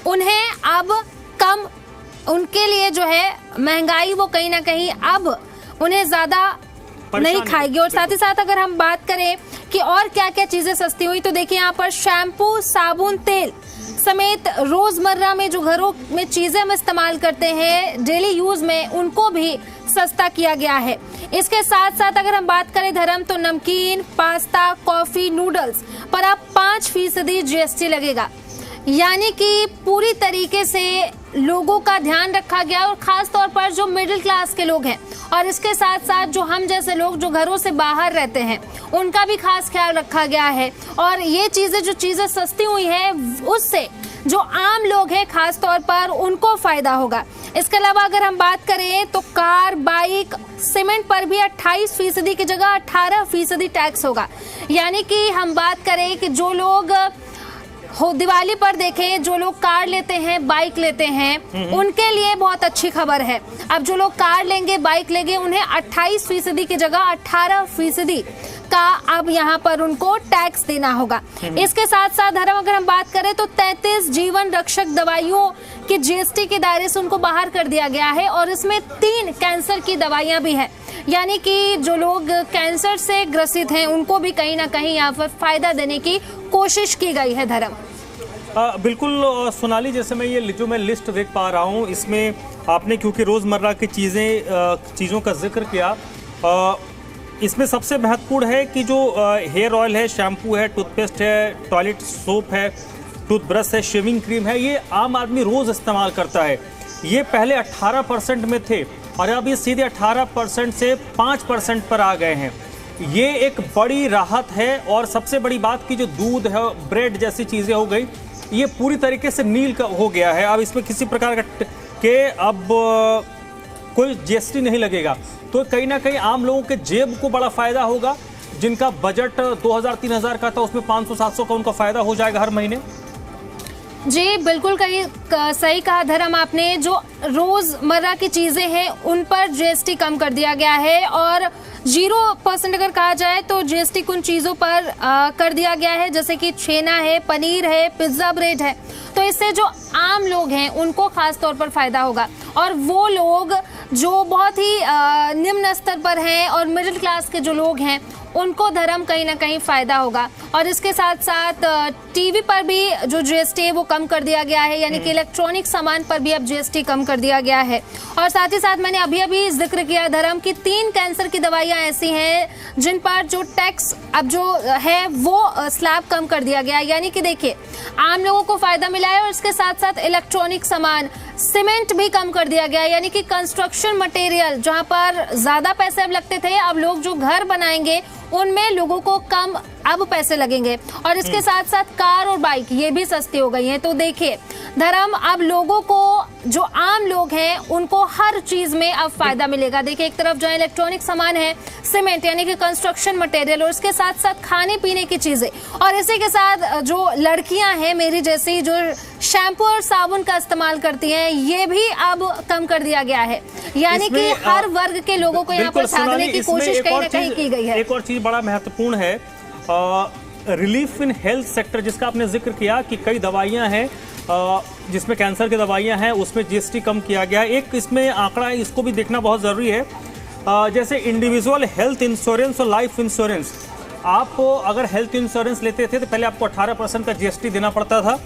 उन्हें अब कम, उनके लिए जो है महंगाई वो कहीं ना कहीं अब उन्हें ज्यादा नहीं खाएगी। और साथ ही साथ अगर हम बात करें कि और क्या क्या चीजें सस्ती हुई, तो देखिए यहाँ पर शैम्पू, साबुन, तेल समेत रोजमर्रा में जो घरों में चीजें हम इस्तेमाल करते हैं डेली यूज में, उनको भी सस्ता किया गया है। इसके साथ साथ अगर हम बात करें धर्म, तो नमकीन, पास्ता, कॉफी, नूडल्स पर अब 5% GST लगेगा। यानी कि पूरी तरीके से लोगों का ध्यान रखा गया, और खास तौर पर जो मिडिल क्लास के लोग हैं और इसके साथ साथ जो हम जैसे लोग जो घरों से बाहर रहते हैं, उनका भी खास ख्याल रखा गया है। और ये चीजें, जो चीजें सस्ती हुई हैं, उससे जो आम लोग हैं खास तौर पर उनको फायदा होगा। इसके अलावा अगर हम बात करें तो कार, बाइक, सीमेंट पर भी 28% की जगह 18% टैक्स होगा। यानी कि हम बात करें कि जो लोग हो दिवाली पर देखें, जो लोग कार लेते हैं, बाइक लेते हैं, उनके लिए बहुत अच्छी खबर है। अब जो लोग कार लेंगे, बाइक लेंगे, उन्हें 28% की जगह 18% का अब यहाँ पर उनको टैक्स देना होगा। इसके साथ साथ धर्म अगर हम बात करें तो 33 जीवन रक्षक दवाइयों के GST के दायरे से उनको बाहर कर दिया गया है, और इसमें 3 कैंसर की दवाइयां भी हैं। यानी कि जो लोग कैंसर से ग्रसित हैं उनको भी कहीं ना कहीं यहाँ पर फायदा देने की कोशिश की गई है। धर्म बिल्कुल सोनाली, जैसे मैं ये जो मैं लिस्ट देख पा रहा हूँ, इसमें आपने क्योंकि रोज़मर्रा की चीज़ों का जिक्र किया, इसमें सबसे महत्वपूर्ण है कि जो हेयर ऑयल है, शैम्पू है, टूथपेस्ट है, टॉयलेट सोप है, टूथब्रश है, शेविंग क्रीम है, ये आम आदमी रोज़ इस्तेमाल करता है। ये पहले 18% में थे और अब ये सीधे 18% से 5% पर आ गए हैं। ये एक बड़ी राहत है। और सबसे बड़ी बात कि जो दूध है, ब्रेड जैसी चीज़ें हो गई, ये पूरी तरीके से नील हो गया है। अब इसमें किसी प्रकार के अब कोई GST नहीं लगेगा, तो कहीं ना कहीं आम लोगों के जेब को बड़ा फायदा होगा। जिनका बजट 2000-3000 का था, उसमें 500-700 का उनका फायदा हो जाएगा हर महीने। जी बिल्कुल सही कहा धर्म आपने। जो रोजमर्रा की चीजें हैं उन पर GST कम कर दिया गया है, और 0% अगर कहा जाए तो GST उन चीजों पर कर दिया गया है, जैसे कि छेना है, पनीर है, पिज्जा, ब्रेड है। तो इससे जो आम लोग हैं उनको खास तौर पर फायदा होगा, और वो लोग जो बहुत ही निम्न स्तर पर हैं और मिडिल क्लास के जो लोग हैं उनको धर्म कहीं ना कहीं फायदा होगा। और इसके साथ साथ टीवी पर भी जो GST है वो कम कर दिया गया है, यानी कि इलेक्ट्रॉनिक सामान पर भी अब GST कम कर दिया गया है। और साथ ही साथ मैंने अभी जिक्र किया धर्म की 3 कैंसर की दवाइयां ऐसी हैं जिन पर जो टैक्स अब जो है वो स्लैब कम कर दिया गया। यानी कि देखिए, आम लोगों को फायदा मिला है, और इसके साथ साथ इलेक्ट्रॉनिक सामान, सीमेंट भी कम कर दिया गया। यानी कि कंस्ट्रक्शन मटेरियल जहां पर ज्यादा पैसे अब लगते थे, अब लोग जो घर बनाएंगे उनमें लोगों को कम अब पैसे लगेंगे। और इसके साथ साथ कार और बाइक ये भी सस्ती हो गई हैं। तो देखिए धर्म, अब लोगों को, जो आम लोग हैं उनको हर चीज में अब फायदा मिलेगा। देखिए, एक तरफ जो इलेक्ट्रॉनिक सामान है, सीमेंट यानी कि कंस्ट्रक्शन मटेरियल, और इसके साथ साथ खाने पीने की चीजें, और इसी के साथ जो लड़कियां हैं मेरी जैसी, जो शैम्पू और साबुन का इस्तेमाल करती हैं, ये भी अब कम कर दिया गया है। यानी कि हर वर्ग के लोगों को यहाँ पर साधने की कोशिश कहीं ना कहीं की गई है। एक और चीज बड़ा महत्वपूर्ण है, रिलीफ इन हेल्थ सेक्टर, जिसका आपने जिक्र किया कि कई दवाइयां हैं जिसमें कैंसर की दवाइयां हैं, उसमें GST कम किया गया। एक इसमें आंकड़ा है, इसको भी देखना बहुत ज़रूरी है। जैसे इंडिविजुअल हेल्थ इंश्योरेंस और लाइफ इंश्योरेंस, आप अगर हेल्थ इंश्योरेंस लेते थे तो पहले आपको 18% का GST देना पड़ता था,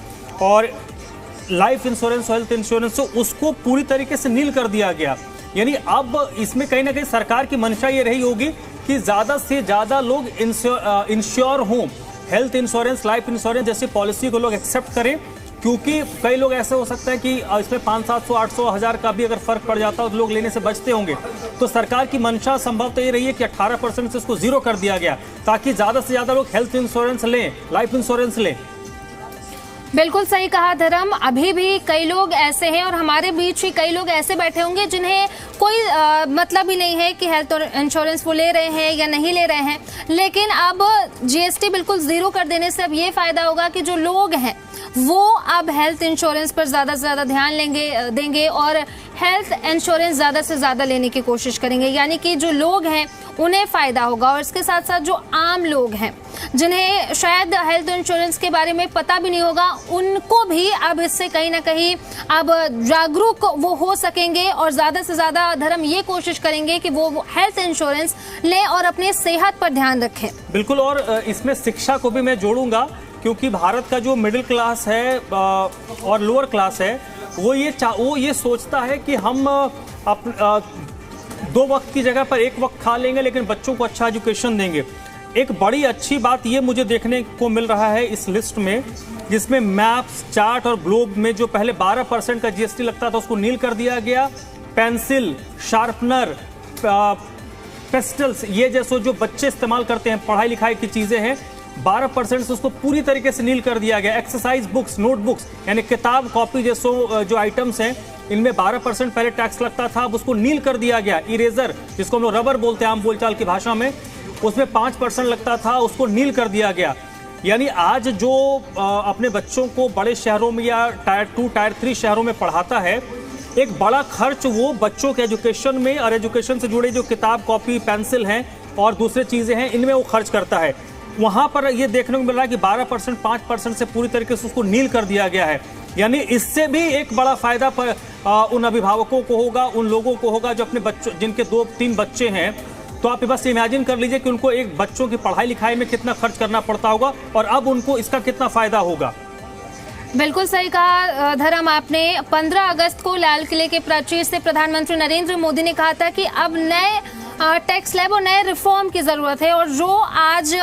और लाइफ इंश्योरेंस और हेल्थ इंश्योरेंस उसको पूरी तरीके से नील कर दिया गया। यानी अब इसमें कहीं ना कहीं सरकार की मंशा ये रही होगी कि ज़्यादा से ज़्यादा लोग इंश्योर हों, हेल्थ इंश्योरेंस, लाइफ इंश्योरेंस जैसी पॉलिसी को लोग एक्सेप्ट करें, क्योंकि कई लोग ऐसे हो सकता है कि इसमें 500-700, 800, 1000 का भी अगर फर्क पड़ जाता हो तो लोग लेने से बचते होंगे। तो सरकार की मंशा संभवतः ये रही है कि 18% से इसको 0 कर दिया गया, ताकि ज़्यादा से ज़्यादा लोग हेल्थ इंश्योरेंस लें, लाइफ इंश्योरेंस लें। बिल्कुल सही कहा धर्म। अभी भी कई लोग ऐसे हैं और हमारे बीच ही कई लोग ऐसे बैठे होंगे जिन्हें कोई मतलब ही नहीं है कि हेल्थ इंश्योरेंस वो ले रहे हैं या नहीं ले रहे हैं। लेकिन अब जीएसटी बिल्कुल जीरो कर देने से अब ये फायदा होगा कि जो लोग हैं वो अब हेल्थ इंश्योरेंस पर ज्यादा से ज्यादा ध्यान देंगे और हेल्थ इंश्योरेंस ज्यादा से ज्यादा लेने की कोशिश करेंगे। यानी कि जो लोग हैं उन्हें फायदा होगा और इसके साथ साथ जो आम लोग हैं जिन्हें शायद हेल्थ इंश्योरेंस के बारे में पता भी नहीं होगा, उनको भी अब इससे कहीं ना कहीं अब जागरूक वो हो सकेंगे और ज्यादा से ज्यादा धर्म ये कोशिश करेंगे कि वो हेल्थ इंश्योरेंस ले और अपने सेहत पर ध्यान रखें। बिल्कुल, और इसमें शिक्षा को भी मैं जोड़ूंगा क्योंकि भारत का जो मिडिल क्लास है और लोअर क्लास है वो ये सोचता है कि हम दो वक्त की जगह पर एक वक्त खा लेंगे लेकिन बच्चों को अच्छा एजुकेशन देंगे। एक बड़ी अच्छी बात ये मुझे देखने को मिल रहा है इस लिस्ट में, जिसमें मैप्स, चार्ट और ग्लोब में जो पहले 12% का जीएसटी लगता था उसको नील कर दिया गया। पेंसिल, शार्पनर, पेस्टल्स, ये जैसे जो बच्चे इस्तेमाल करते हैं पढ़ाई लिखाई की चीजें हैं, 12% से उसको पूरी तरीके से नील कर दिया गया। एक्सरसाइज बुक्स, नोटबुक्स यानी किताब कॉपी जैसो जो आइटम्स हैं इनमें 12% पहले टैक्स लगता था, अब उसको नील कर दिया गया। इरेजर जिसको हम लोग रबर बोलते हैं आम बोलचाल की भाषा में, उसमें 5% लगता था, उसको नील कर दिया गया। यानी आज जो अपने बच्चों को बड़े शहरों में या टायर 2, टायर 3 शहरों में पढ़ाता है, एक बड़ा खर्च वो बच्चों के एजुकेशन में और एजुकेशन से जुड़े जो किताब कॉपी पेंसिल हैं और दूसरी चीज़ें हैं इनमें वो खर्च करता है। वहाँ पर ये देखने को मिल रहा है कि 12%, 5% से पूरी तरीके से उसको नील कर दिया गया है। यानी इससे भी एक बड़ा फायदा पर उन अभिभावकों को होगा, उन लोगों को होगा जो अपने बच्चों जिनके 2-3 बच्चे हैं। तो आप बस इमेजिन कर लीजिए कि उनको एक बच्चों की पढ़ाई लिखाई में कितना खर्च करना पड़ता होगा और अब उनको इसका कितना फायदा होगा। बिल्कुल सही कहा धर्म आपने। 15 अगस्त को लाल किले के प्राचीर से प्रधानमंत्री नरेंद्र मोदी ने कहा था कि अब नए टैक्स स्लैब और नए रिफॉर्म की जरूरत है और जो आज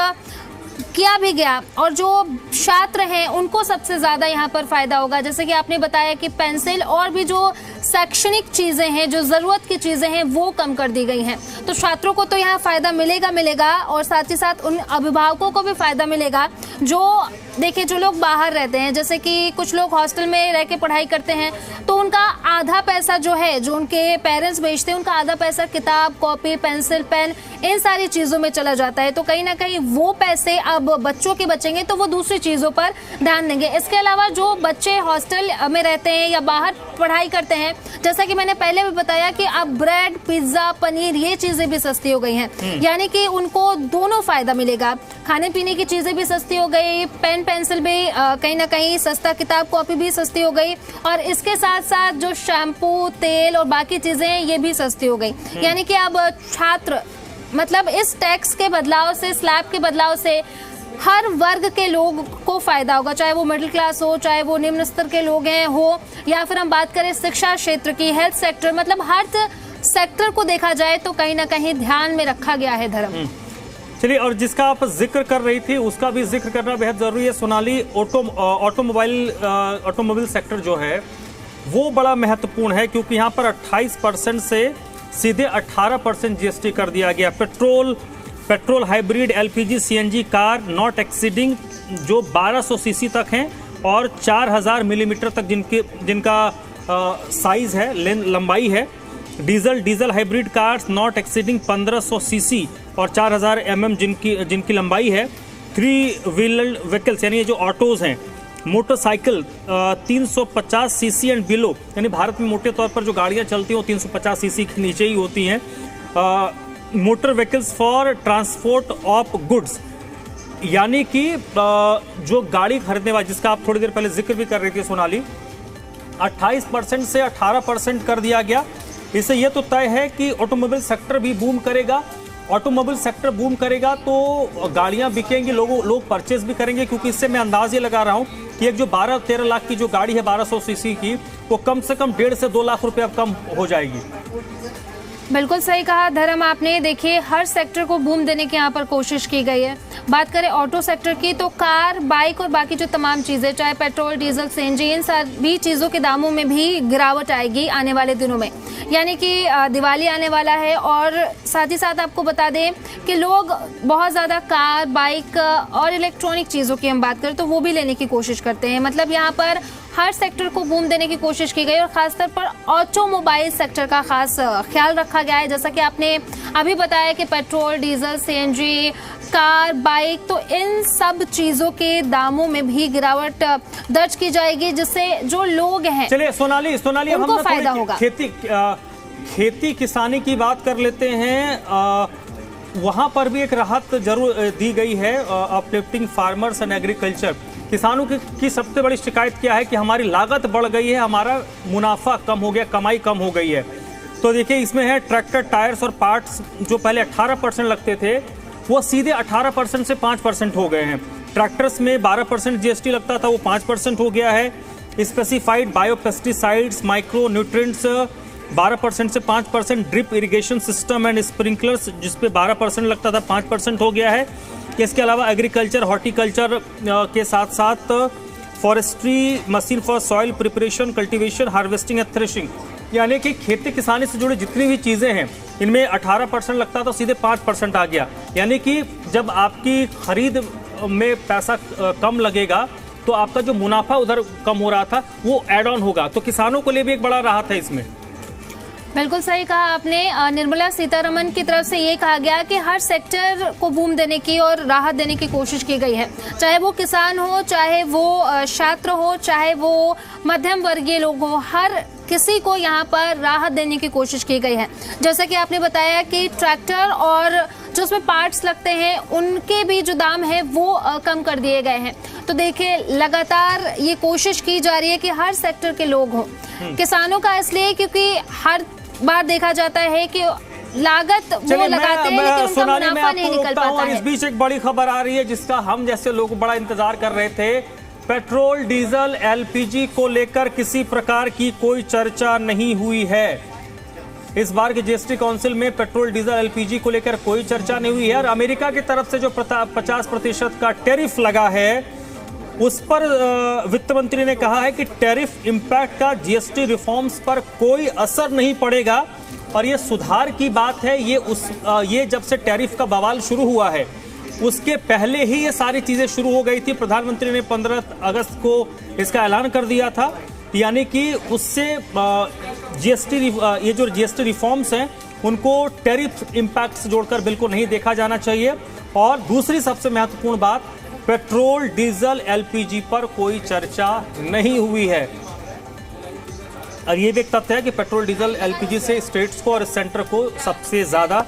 किया भी गया और जो छात्र हैं उनको सबसे ज्यादा यहाँ पर फायदा होगा। जैसे कि आपने बताया कि पेंसिल और भी जो शैक्षणिक चीजें हैं, जो जरूरत की चीजें हैं वो कम कर दी गई हैं। तो छात्रों को तो यहाँ फायदा मिलेगा और साथ ही साथ उन अभिभावकों को भी फायदा मिलेगा जो देखिए जो लोग बाहर रहते हैं, जैसे कि कुछ लोग हॉस्टल में रह के पढ़ाई करते हैं तो उनका आधा पैसा जो है जो उनके पेरेंट्स भेजते हैं उनका आधा पैसा किताब, कॉपी, पेंसिल, पेन इन सारी चीजों में चला जाता है। तो कहीं ना कहीं वो पैसे अब बच्चों के बचेंगे तो वो दूसरी चीजों पर ध्यान देंगे। इसके अलावा जो बच्चे हॉस्टल में रहते हैं या बाहर पढ़ाई करते हैं, जैसा कि मैंने पहले भी बताया कि अब ब्रेड, पिज्जा, पनीर ये चीजें भी सस्ती हो गई हैं। यानी कि उनको दोनों फायदा मिलेगा। खाने पीने की चीजें भी सस्ती हो गई, पेन पेंसिल भी कहीं ना कहीं सस्ता, किताब कॉपी भी सस्ती हो गई और इसके साथ साथ जो शैम्पू, तेल और बाकी चीजें ये भी सस्ती हो गई। यानी कि अब छात्र मतलब इस टैक्स के बदलाव से, स्लैब के बदलाव से हर वर्ग के लोग को फायदा होगा, चाहे वो मिडिल क्लास हो, चाहे वो निम्न स्तर के लोग हैं हो, या फिर हम बात करें शिक्षा क्षेत्र की, हेल्थ सेक्टर, मतलब हर सेक्टर को देखा जाए तो कहीं ना कहीं ध्यान में रखा गया है धर्म। चलिए, और जिसका आप जिक्र कर रही थी उसका भी जिक्र करना बेहद जरूरी है सोनाली। ऑटोमोबाइल सेक्टर जो है वो बड़ा महत्वपूर्ण है क्योंकि यहाँ पर 28% से सीधे 18% जीएसटी कर दिया गया। Petrol, hybrid, LPG, CNG car not exceeding जो 1200 सीसी तक हैं और 4000 मिलीमीटर तक जिनका साइज है, लंबाई है। Diesel hybrid cars not exceeding 1500 CC और 4000 mm जिनकी लंबाई है। 3 व्हीलर व्हीकल्स यानी ये जो ऑटोज हैं। मोटरसाइकिल 350 सीसी एंड बिलो, यानी भारत में मोटे तौर पर जो गाड़ियां चलती हैं वो 350 सीसी के नीचे ही होती हैं। Motor vehicles for transport of goods, यानी कि जो गाड़ी खरीदने वाले, जिसका आप थोड़ी देर पहले जिक्र भी कर रही थी सोनाली, 28% से 18% कर दिया गया। इससे यह तो तय है कि ऑटोमोबाइल सेक्टर भी बूम करेगा। ऑटोमोबाइल सेक्टर बूम करेगा तो गाड़ियां बिकेंगी, लोग परचेज भी करेंगे, क्योंकि इससे मैं अंदाज ये लगा रहा हूं कि एक जो 12-13 लाख की जो गाड़ी है 1200 सीसी की, वो कम से कम 1.5 से 2 लाख रुपए अब कम हो जाएगी। बिल्कुल सही कहा धर्म आपने। देखिए हर सेक्टर को बूम देने की यहाँ पर कोशिश की गई है। बात करें ऑटो सेक्टर की तो कार, बाइक और बाकी जो तमाम चीजें, चाहे पेट्रोल, डीजल, सीएनजी, इन सभी चीजों के दामों में भी गिरावट आएगी आने वाले दिनों में। यानी कि दिवाली आने वाला है और साथ ही साथ आपको बता दें कि लोग बहुत ज़्यादा कार, बाइक और इलेक्ट्रॉनिक चीज़ों की हम बात करें तो वो भी लेने की कोशिश करते हैं। मतलब यहाँ पर हर सेक्टर को बूम देने की कोशिश की गई और खासतौर पर ऑटोमोबाइल सेक्टर का खास ख्याल रखा गया है। जैसा कि आपने अभी बताया कि petrol, diesel, CNG, car, bike, तो इन सब चीजों के दामों में भी गिरावट दर्ज की जाएगी, जिससे जो लोग हैं, चलिए सोनाली उनको फायदा होगा। खेती किसानी की बात कर लेते हैं। वहां पर भी एक राहत जरूर दी गई है। अपलिफ्टिंग फार्मर्स एंड एग्रीकल्चर, किसानों की सबसे बड़ी शिकायत क्या है कि हमारी लागत बढ़ गई है, हमारा मुनाफा कम हो गया, कमाई कम हो गई है। तो देखिए इसमें है ट्रैक्टर, टायर्स और पार्ट्स जो पहले 18% लगते थे वो सीधे 18% से 5% हो गए हैं। ट्रैक्टर्स में 12% जीएसटी लगता था, वो 5% हो गया है। स्पेसिफाइड बायोपेस्टिसाइड्स, माइक्रो न्यूट्रिएंट्स 12% से 5%, drip irrigation system and sprinklers जिस पे 12% लगता था 5% हो गया है। इसके अलावा एग्रीकल्चर, हॉर्टिकल्चर के साथ साथ forestry, machine for soil preparation, cultivation, harvesting and threshing, यानी कि खेती किसानी से जुड़ी जितनी भी चीज़ें हैं इनमें 18% लगता था, सीधे 5% आ गया। यानी कि जब आपकी खरीद में पैसा कम लगेगा तो आपका जो मुनाफा उधर कम हो रहा था वो एड ऑन होगा। तो किसानों के लिए भी एक बड़ा राहत है इसमें। बिल्कुल सही कहा आपने। निर्मला सीतारमण की तरफ से ये कहा गया कि हर सेक्टर को बूम देने की और राहत देने की कोशिश की गई है, चाहे वो किसान हो, चाहे वो छात्र हो, चाहे वो मध्यम वर्गीय लोग हो, हर किसी को यहाँ पर राहत देने की कोशिश की गई है। जैसा कि आपने बताया कि ट्रैक्टर और जो उसमें पार्ट्स लगते हैं उनके भी जो दाम है वो कम कर दिए गए हैं। तो देखिए लगातार ये कोशिश की जा रही है कि हर सेक्टर के लोग हों। किसानों का इसलिए क्योंकि हर बार देखा जाता है कि लागत वो लगाते हैं लेकिन उनका मुनाफा नहीं निकल पाता है। इस बीच एक बड़ी खबर आ रही है जिसका हम जैसे लोग बड़ा इंतजार कर रहे थे। पेट्रोल, डीजल, एलपीजी को लेकर किसी प्रकार की कोई चर्चा नहीं हुई है। इस बार के जीएसटी काउंसिल में पेट्रोल, डीजल, एलपीजी को लेकर कोई चर्चा नहीं हुई है। और अमेरिका की तरफ से जो 50% का टैरिफ लगा है उस पर वित्त मंत्री ने कहा है कि टैरिफ इंपैक्ट का जीएसटी रिफॉर्म्स पर कोई असर नहीं पड़ेगा। और ये सुधार की बात है। ये जब से टैरिफ का बवाल शुरू हुआ है उसके पहले ही ये सारी चीजें शुरू हो गई थी। प्रधानमंत्री ने 15 अगस्त को इसका ऐलान कर दिया था। यानी कि उससे ये जो जीएसटी रिफॉर्म्स हैं उनको टैरिफ इंपैक्ट से जोड़कर बिल्कुल नहीं देखा जाना चाहिए। और दूसरी सबसे महत्वपूर्ण बात, पेट्रोल, डीजल, एलपीजी पर कोई चर्चा नहीं हुई है। और ये भी एक तथ्य है कि पेट्रोल, डीजल, एलपीजी से स्टेट्स को और सेंटर को सबसे ज्यादा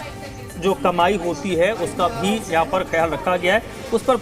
जो कमाई होती है उसका भी यहाँ पर ख्याल रखा गया है। उस पर